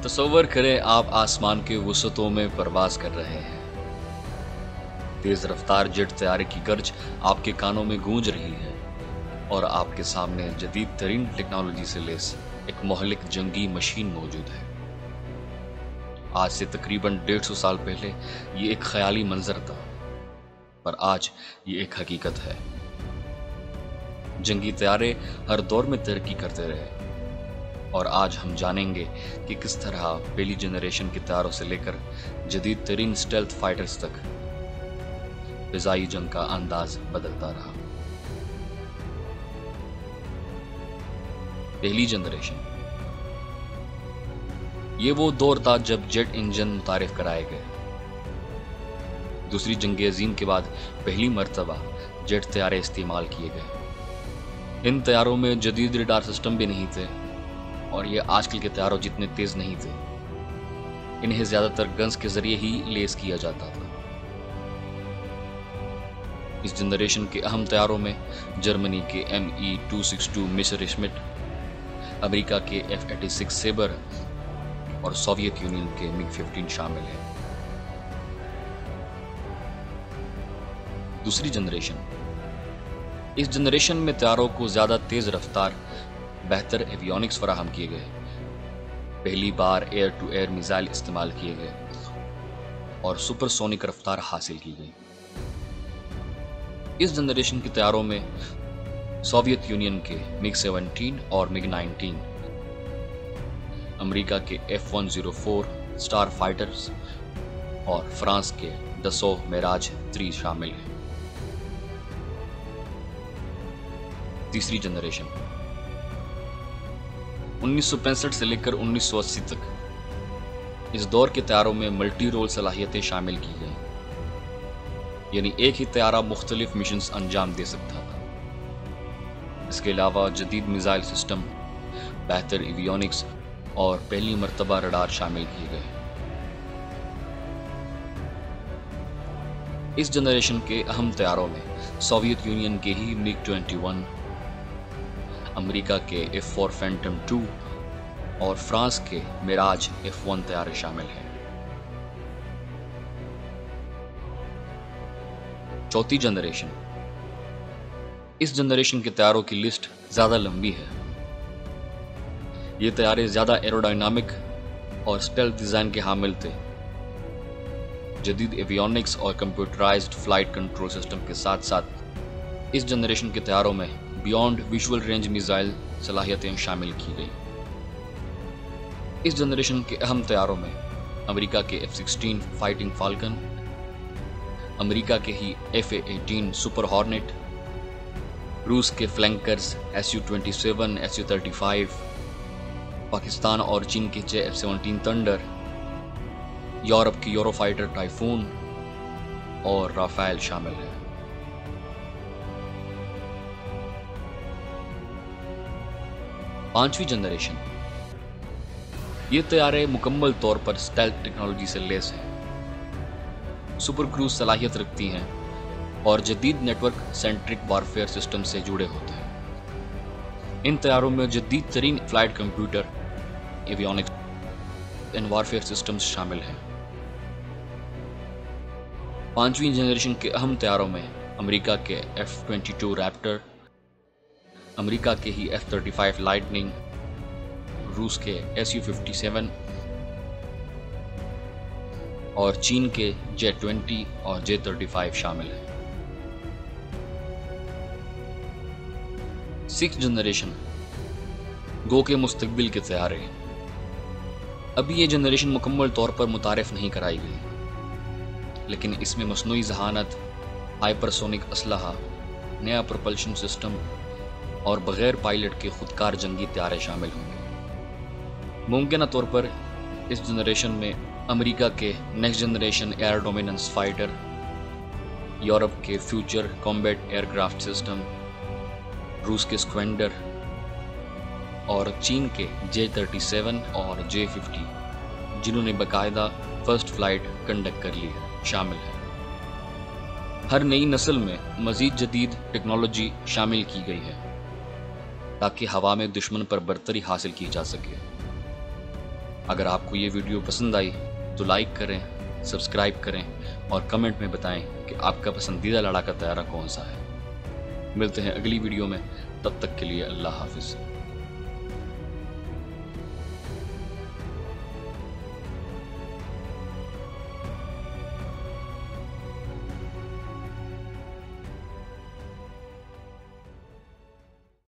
تصور کریں آپ آسمان کے وسعتوں میں پرواز کر رہے ہیں۔ تیز رفتار جیٹ طیارے کی گرج آپ کے کانوں میں گونج رہی ہے اور آپ کے سامنے جدید ترین ٹیکنالوجی سے لیس ایک مہلک جنگی مشین موجود ہے۔ آج سے تقریباً 150 سال پہلے یہ ایک خیالی منظر تھا، پر آج یہ ایک حقیقت ہے۔ جنگی طیارے ہر دور میں ترقی کرتے رہے اور آج ہم جانیں گے کہ کس طرح پہلی جنریشن کے طیاروں سے لے کر جدید ترین سٹیلتھ فائٹرز تک فضائی جنگ کا انداز بدلتا رہا۔ پہلی جنریشن، یہ وہ دور تھا جب جیٹ انجن متعارف کرائے گئے۔ دوسری جنگ عظیم کے بعد پہلی مرتبہ جیٹ طیارے استعمال کیے گئے۔ ان طیاروں میں جدید ریڈار سسٹم بھی نہیں تھے اور یہ آج کل کے طیاروں جتنے تیز نہیں تھے۔ انہیں زیادہ تر گنز کے ذریعے ہی لیس کیا جاتا تھا۔ اس جنریشن کے اہم طیاروں میں جرمنی کے ME-262 میسر شمٹ، امریکہ کے F-86 سیبر اور سوویت یونین کے MiG-15 شامل ہیں۔ دوسری جنریشن، اس جنریشن میں طیاروں کو زیادہ تیز رفتار، بہتر ایویونکس فراہم کیے گئے۔ پہلی بار ایئر ٹو ایئر میزائل استعمال کیے گئے اور سپر سونک رفتار حاصل کی گئی۔ اس جنریشن کے طیاروں میں سوویت یونین کے MiG-17 اور MiG-19، امریکہ کے F-104 اسٹار فائٹرز اور فرانس کے دسو میراج 3 شامل ہیں۔ تیسری جنریشن، 1965 سے لے کر 1980 تک اس دور کے طیاروں میں ملٹی رول صلاحیتیں شامل کی گئیں، یعنی ایک ہی طیارہ مختلف مشنز انجام دے سکتا تھا۔ اس کے علاوہ جدید میزائل سسٹم، بہتر ایویونکس اور پہلی مرتبہ رڈار شامل کیے گئے۔ اس جنریشن کے اہم طیاروں میں سوویت یونین کے ہی MiG-21، امریکہ کے F-4 فینٹم 2 اور فرانس کے میراج F-1 طیارے شامل ہیں۔ چوتھی جنریشن، اس جنریشن کے طیاروں کی لسٹ زیادہ لمبی ہے۔ یہ طیارے زیادہ ایروڈائنامک اور سٹیلتھ ڈیزائن کے حامل تھے۔ جدید ایویونکس اور کمپیوٹرائزڈ فلائٹ کنٹرول سسٹم کے ساتھ ساتھ اس جنریشن کے طیاروں میں بیونڈ ویژول رینج میزائل صلاحیتیں شامل کی گئی۔ اس جنریشن کے اہم طیاروں میں امریکہ کے F-16 فائٹنگ فالکن، امریکہ کے ہی F-18 سپر ہارنٹ، روس کے فلینکرز Su-27 Su-35، پاکستان اور چین کے F-17 تھنڈر، یورپ کی یورو فائٹر ٹائفون اور رافیل شامل ہے۔ پانچویں جنریشن، یہ طیارے مکمل طور پر سٹیلتھ ٹیکنالوجی سے لیس ہیں، سپر کروز صلاحیت رکھتی ہیں اور جدید network centric warfare system سے جڑے ہوتے ہیں۔ ان طیاروں میں جدید ترین flight computer, avionics and warfare systems شامل ہیں۔ پانچویں جنریشن کے اہم طیاروں میں امریکہ کے F-22 ریپٹر، امریکہ کے ہی F-35 لائٹننگ، روس کے Su-57 اور چین کے J-20 اور J-35 شامل ہیں۔ سکس جنریشن، گو کے مستقبل کے طیارے۔ ابھی یہ جنریشن مکمل طور پر متعارف نہیں کرائی گئی، لیکن اس میں مصنوعی ذہانت، ہائپرسونک اسلحہ، نیا پروپلشن سسٹم اور بغیر پائلٹ کے خودکار جنگی طیارے شامل ہوں گے۔ ممکنہ طور پر اس جنریشن میں امریکہ کے next generation air dominance fighter, یورپ کے future combat aircraft system, روس کے اسکوینڈر اور چین کے J-37 اور J-50، جنہوں نے باقاعدہ فرسٹ فلائٹ کنڈکٹ کر لی ہے، شامل ہے۔ ہر نئی نسل میں مزید جدید ٹیکنالوجی شامل کی گئی ہے تاکہ ہوا میں دشمن پر برتری حاصل کی جا سکے۔ اگر آپ کو یہ ویڈیو پسند آئی تو لائک کریں، سبسکرائب کریں اور کمنٹ میں بتائیں کہ آپ کا پسندیدہ لڑاکا طیارہ کون سا ہے۔ ملتے ہیں اگلی ویڈیو میں، تب تک کے لیے اللہ حافظ۔